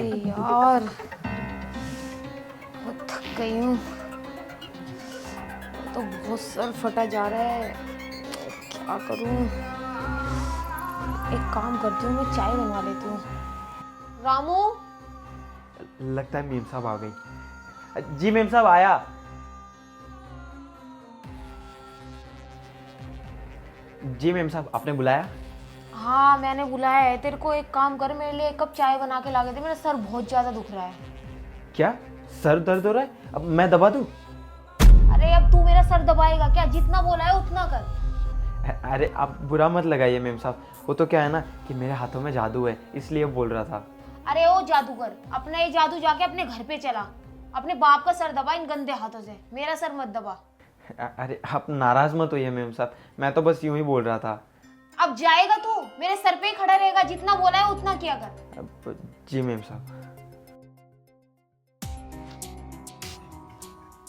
अरे यार, बहुत थक गई हूँ। तो बहुत सर फटा जा रहा है, क्या करूँ। एक काम करती हूँ, मैं चाय बनवा लेती हूँ। रामू, लगता है मेम साहब आ गई। जी मेम साहब आया। जी मेम साहब आपने बुलाया? हाँ मैंने बुलाया है। तेरे को एक काम कर, मेरे लिए एक कप चाय बना के ला के दे, मेरा सर बहुत ज़्यादा दुख रहा है। क्या सर दर्द हो रहा है? अब मैं दबा दूं? अरे अब तू मेरा सर दबाएगा क्या? जितना बोला है उतना कर। अरे आप बुरा मत लगाइए मेम साहब, वो तो क्या है ना कि मेरे हाथों में जादू है, इसलिए बोल रहा था। अरे ओ जादूगर, अपना ये जादू जाके अपने घर पे चला। अपने बाप का सर दबा इन गंदे हाथों से, मेरा सर मत दबा। अरे आप नाराज मत होइए मेम साहब, मैं तो बस यूं ही बोल रहा था। अब जाएगा तू? मेरे सर पे ही खड़ा रहेगा, जितना बोला है उतना किया कर। जी मेम साहब।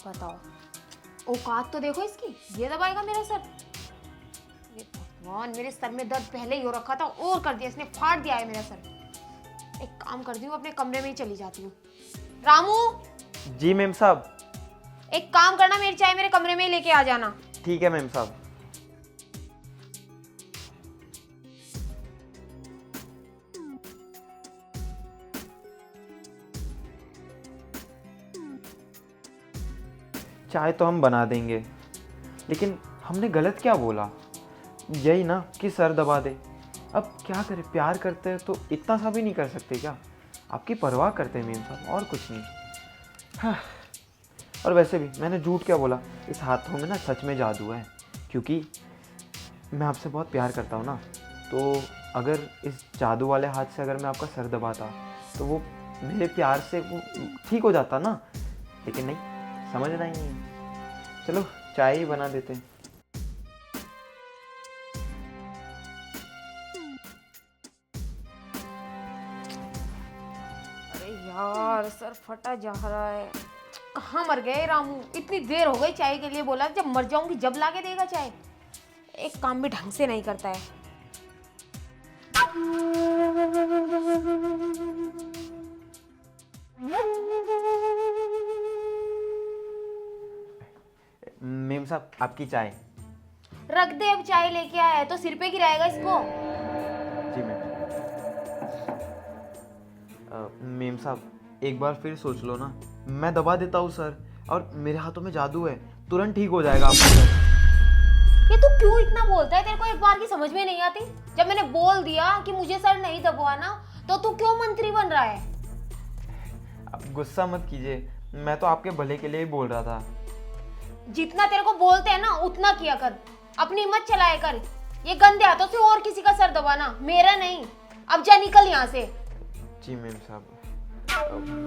बताओ, औकात तो देखो इसकी, ये दबाएगा मेरा सर। ये भगवान, मेरे सर में दर्द पहले ही हो रखा था और कर दिया इसने, फाड़ दिया है मेरा सर। एक काम करती हूँ, अपने कमरे में ही चली जाती हूँ। रामू, जी मेम साहब। एक काम करना, मेरी चाय मेरे कमरे में ही लेके आ जाना। ठीक है मेम साहब। चाय तो हम बना देंगे, लेकिन हमने गलत क्या बोला? यही ना कि सर दबा दे। अब क्या करें, प्यार करते हैं तो इतना सा भी नहीं कर सकते क्या? आपकी परवाह करते हैं मेम साहब, और कुछ नहीं। हाँ। और वैसे भी मैंने झूठ क्या बोला, इस हाथों में ना सच में जादू है, क्योंकि मैं आपसे बहुत प्यार करता हूँ ना। तो अगर इस जादू वाले हाथ से अगर मैं आपका सर दबाता तो वो मेरे प्यार से वो ठीक हो जाता ना। लेकिन नहीं, समझना ही नहीं है। चलो चाय ही बना देते हैं। अरे यार, सर फटा जा रहा है। कहाँ मर गए रामू? इतनी देर हो गई चाय के लिए, बोला जब मर जाऊंगी जब लाके देगा चाय। एक काम भी ढंग से नहीं करता है। मेम साहब आपकी चाय। रख दे, अब चाय लेके आया है तो सिर पे गिराएगा इसको। जी मैम। मेम साहब एक बार फिर सोच लो ना, मैं दबा देता हूँ सर, और मेरे हाथों में जादू है, तुरंत ठीक हो जाएगा आपका सर। ये तू क्यों इतना बोलता है? तेरे को एक बार की समझ में नहीं आती? जब मैंने बोल दिया कि मुझे सर नहीं दबवाना, तो तू क्यों मंत्री बन रहा है? आप गुस्सा मत कीजिए, मैं तो आपके भले के लिए ही बोल रहा था। जितना तेरे को बोलते हैं ना उतना किया कर, अपनी हिम्मत चलाया कर। ये गंदे हाथों से और किसी का सर दबाना, मेरा नहीं। अब जा, निकल यहाँ से। जी मैम साहब।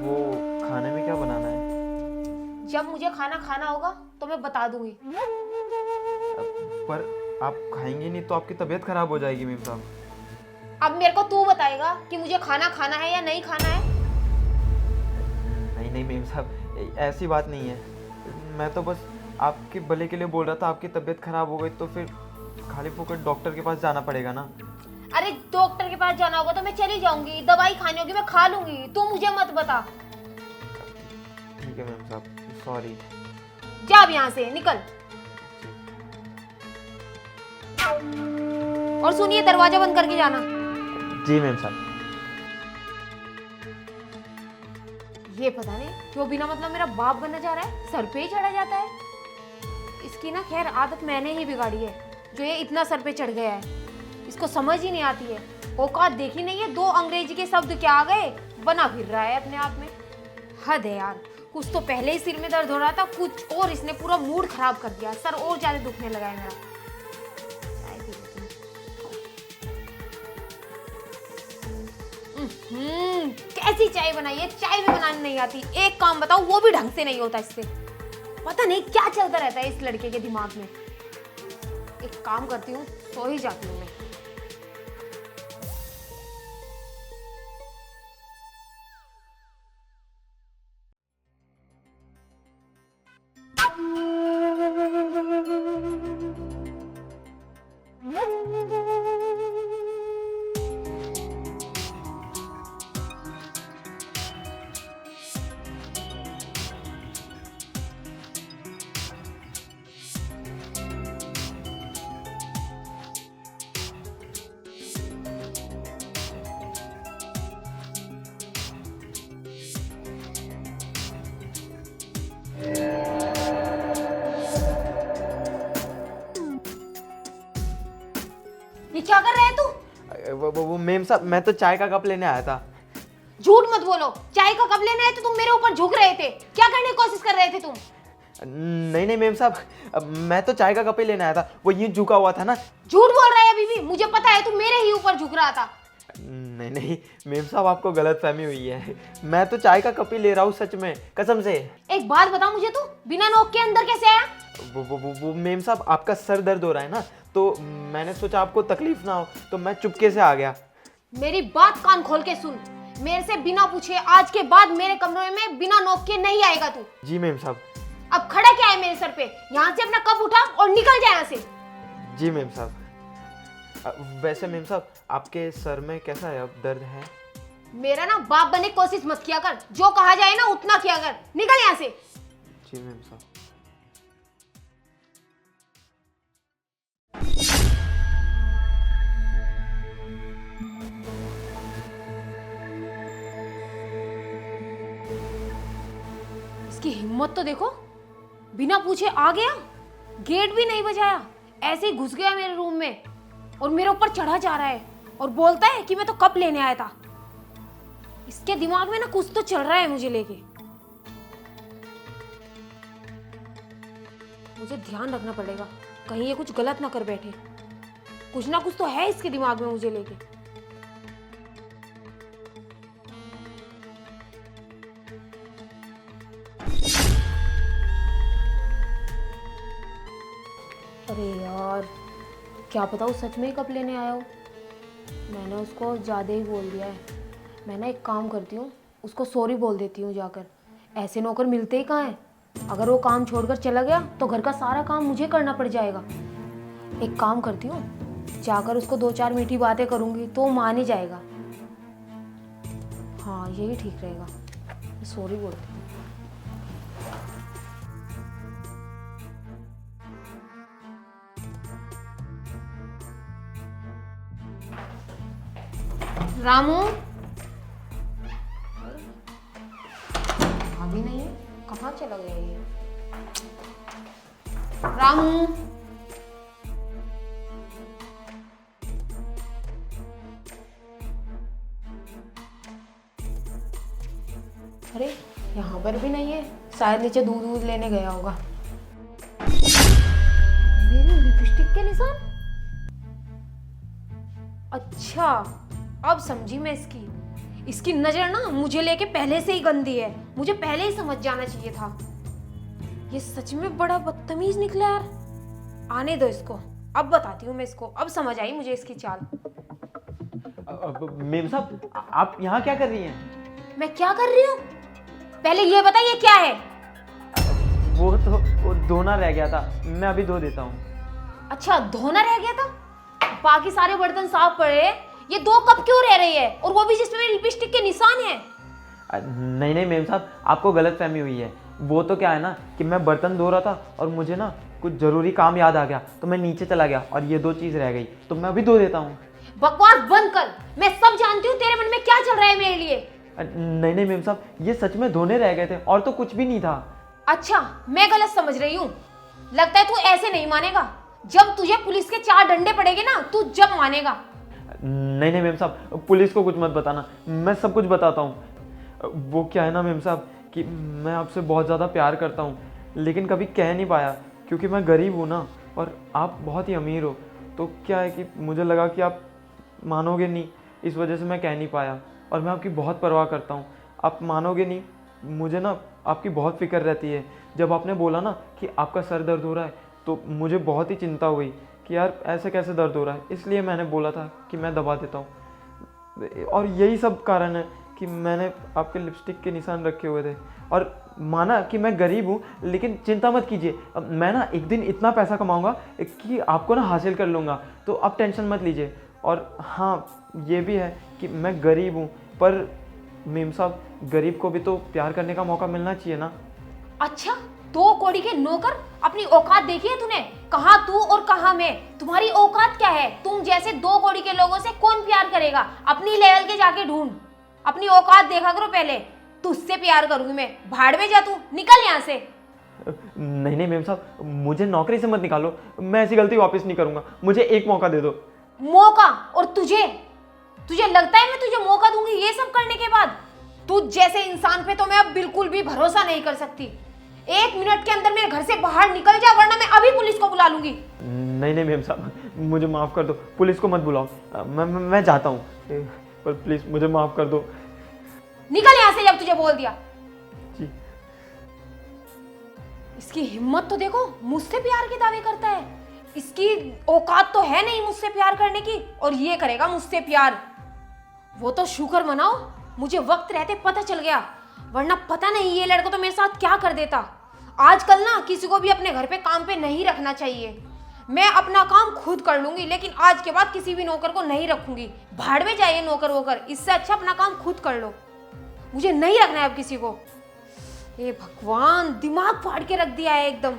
वो खाने में क्या बनाना है? जब मुझे खाना खाना होगा तो मैं बता दूंगी। पर आप खाएंगे नहीं तो आपकी तबीयत खराब हो जाएगी मेम साहब। अब मेरे को तू बताएगा कि मुझे खाना खाना है या नहीं खाना है? नहीं नहीं मेम साहब, ऐसी बात नहीं है। मैं तो बस आपके भले के लिए बोल रहा था। आपकी तबीयत खराब हो गई तो फिर खाली फोकट डॉक्टर के पास जाना पड़ेगा ना। अरे डॉक्टर के पास जाना होगा तो मैं चली जाऊंगी, दवाई खानी होगी मैं खा लूंगी, तू मुझे मत बता। ठीक है मैम साहब, सॉरी। जा अब यहाँ से, निकल। और सुनिए, दरवाजा बंद करके जाना। जी मैम साहब। ये पता नहीं क्यों बिना मतलब मेरा बाप बनना चाह रहा है, सर पे ही चढ़ा जाता है। इसकी ना खैर आदत मैंने ही बिगाड़ी है, जो ये इतना सर पे चढ़ गया है। इसको समझ ही नहीं आती है, औकात देखी नहीं है। 2 अंग्रेजी के शब्द क्या आ गए, बना फिर रहा है अपने आप में। हद है यार, कुछ तो पहले ही सिर में दर्द हो रहा था, कुछ और इसने पूरा मूड खराब कर दिया, सर और ज्यादा दुखने लगा है मेरा। चाय पी लेती हूँ। कैसी चाय बनाई है? चाय भी बनानी नहीं आती। एक काम बताओ, वो भी ढंग से नहीं होता इससे। पता नहीं क्या चलता रहता है इस लड़के के दिमाग में। एक काम करती हूँ, सो ही जाती हूँ मैं। वो मेम साहब, मैं तो चाय का कप लेने आया था। झूठ मत बोलो, चाय का कप लेने आए तो तुम मेरे ऊपर झुक रहे थे, क्या करने की कोशिश कर रहे थे तुम? नहीं नहीं मेम साहब, मैं तो चाय का कप ही लेने आया था, वो यूं झुका हुआ था ना। झूठ बोल रहा है अभी भी, मुझे पता है तुम मेरे ही ऊपर झुक रहा था। नहीं नहीं मेम साहब, आपको गलत फहमी हुई है, मैं तो चाय का कप ही ले रहा हूँ, सच में, कसम से। एक बात बता मुझे, तू बिना नोक के अंदर कैसे आया? वो मेम साहब, आपका सर दर्द हो रहा है ना, तो मैंने सोचा आपको तकलीफ ना हो, तो मैं चुपके से आ गया। मेरी बात कान खोल के सुन, मेरे से बिना पूछे आज के बाद मेरे कमरे में बिना नोक के नहीं आएगा तू। जी मेम साहब। अब खड़ा क्या है मेरे सर पे? यहाँ से अपना कप उठा और निकल जाए यहाँ से। जी मेम साहब। वैसे मेम साहब, आपके सर में कैसा है, अब दर्द है? मेरा ना बाप बनने की कोशिश मत किया कर, जो कहा जाए ना उतना किया कर, निकल यहाँ से। जी मेम साहब। इसकी हिम्मत तो देखो, बिना पूछे आ गया, गेट भी नहीं बजाया, ऐसे ही घुस गया मेरे रूम में और मेरे ऊपर चढ़ा जा रहा है और बोलता है कि मैं तो कप लेने आया था। इसके दिमाग में ना कुछ तो चल रहा है मुझे लेके। मुझे ध्यान रखना पड़ेगा, कहीं ये कुछ गलत ना कर बैठे। कुछ ना कुछ तो है इसके दिमाग में मुझे लेके। अरे यार, क्या पता वो सच में ही कप लेने आया हो। मैंने उसको ज़्यादा ही बोल दिया है। मैं ना एक काम करती हूँ, उसको सॉरी बोल देती हूँ जाकर। ऐसे नौकर मिलते ही कहाँ हैं। अगर वो काम छोड़कर चला गया तो घर का सारा काम मुझे करना पड़ जाएगा। एक काम करती हूँ, जाकर उसको 2-4 मीठी बातें करूँगी तो वो मान ही जाएगा। हाँ, यही ठीक रहेगा, सॉरी बोलती हूँ। रामू, अभी नहीं है, कहाँ चला गया ये? रामू, अरे यहाँ पर भी नहीं है, शायद नीचे दूध लेने गया होगा। मेरे लिपस्टिक के निशान? अच्छा, अब समझी मैं इसकी नजर ना मुझे लेके पहले से ही गंदी है। मुझे पहले ही समझ जाना चाहिए था। ये सच में बड़ा बदतमीज निकला यार। आने दो इसको, अब बताती हूँ मैं इसको। अब समझ आई मुझे इसकी चाल। मेम साहब, आप यहाँ क्या कर रही हैं? मैं क्या कर रही हूँ? पहले ये बता, ये क्या है? वो धोना रह गया था, मैं अभी धो देता हूँ। अच्छा, धोना रह गया था? बाकी सारे बर्तन साफ पड़े, ये 2 कप क्यों रह रही है? और वो भी जिसमें लिपस्टिक के निशान है। नहीं नहीं मेम साहब, आपको गलत फहमी हुई है। वो तो क्या है ना कि मैं बर्तन धो रहा था और मुझे ना कुछ ज़रूरी काम याद आ गया, तो मैं नीचे चला गया और ये 2 चीज़ रह गई, तो मैं अभी धो देता हूँ। बकवास बंद कर, मैं सब जानती हूँ तेरे मन में क्या चल रहा है मेरे लिए। नहीं नहीं मेम साहब, ये सच में धोने रह गए थे और तो कुछ भी नहीं था। अच्छा, मैं गलत समझ रही हूँ। लगता है तू ऐसे नहीं मानेगा। जब तुझे पुलिस के 4 डंडे पड़ेंगे ना, तू जब मानेगा। नहीं नहीं मेम साहब, पुलिस को कुछ मत बताना, मैं सब कुछ बताता हूँ। वो क्या है ना मेम साहब कि मैं आपसे बहुत ज़्यादा प्यार करता हूँ, लेकिन कभी कह नहीं पाया क्योंकि मैं गरीब हूँ ना, और आप बहुत ही अमीर हो। तो क्या है कि मुझे लगा कि आप मानोगे नहीं, इस वजह से मैं कह नहीं पाया। और मैं आपकी बहुत परवाह करता हूँ, आप मानोगे नहीं, मुझे ना आपकी बहुत फिक्र रहती है। जब आपने बोला ना कि आपका सर दर्द हो रहा है, तो मुझे बहुत ही चिंता हुई कि यार ऐसे कैसे दर्द हो रहा है, इसलिए मैंने बोला था कि मैं दबा देता हूँ। और यही सब कारण है कि मैंने आपके लिपस्टिक के निशान रखे हुए थे। और माना कि मैं गरीब हूँ, लेकिन चिंता मत कीजिए, मैं ना एक दिन इतना पैसा कमाऊँगा कि आपको ना हासिल कर लूँगा, तो आप टेंशन मत लीजिए। और हाँ, ये भी है कि मैं गरीब हूँ, पर मेम साहब, गरीब को भी तो प्यार करने का मौका मिलना चाहिए ना। अच्छा, 2 कौड़ी के नौकर, अपनी औकात देखी है तूने? कहाँ तू और कहाँ मैं? तुम्हारी औकात क्या है? तुम जैसे 2 कौड़ी के लोगों से कौन प्यार करेगा? अपनी लेवल के जाके ढूंढ, अपनी औकात देखा करो पहले। तुझसे प्यार करूंगी मैं, भाड़ में जा तू, निकल यहाँ से। नहीं नहीं मेम साहब, मुझे नौकरी से मत निकालो, मैं ऐसी गलती वापस नहीं करूँगा, मुझे एक मौका दे दो। मौका? और तुझे तुझे लगता है मैं तुझे मौका दूंगी ये सब करने के बाद? तू जैसे इंसान पे तो मैं अब बिल्कुल भी भरोसा नहीं कर सकती। 1 मिनट के अंदर मेरे घर से बाहर निकल जा, वरना मैं अभी पुलिस को बुला लूंगी। नहीं नहीं मेम साहब, मुझे माफ़ कर दो, पुलिस को मत बुलाओ। मैं जाता हूँ, पर प्लीज़ मुझे माफ़ कर दो। निकल यहाँ से जब तुझे बोल दिया। जी। इसकी हिम्मत तो देखो, मुझसे प्यार के दावे करता है। इसकी औकात तो है नहीं मुझसे प्यार करने की, और ये करेगा मुझसे प्यार। वो तो शुक्र मनाओ मुझे वक्त रहते पता चल गया, वरना पता नहीं ये लड़का तो मेरे साथ क्या कर देता। आजकल ना किसी को भी अपने घर पे काम पे नहीं रखना चाहिए। मैं अपना काम खुद कर लूंगी, लेकिन आज के बाद किसी भी नौकर को नहीं रखूंगी। भाड़ में जाइए नौकर वोकर, इससे अच्छा अपना काम खुद कर लो। मुझे नहीं रखना है अब किसी को। ये भगवान, दिमाग फाड़ के रख दिया है एकदम।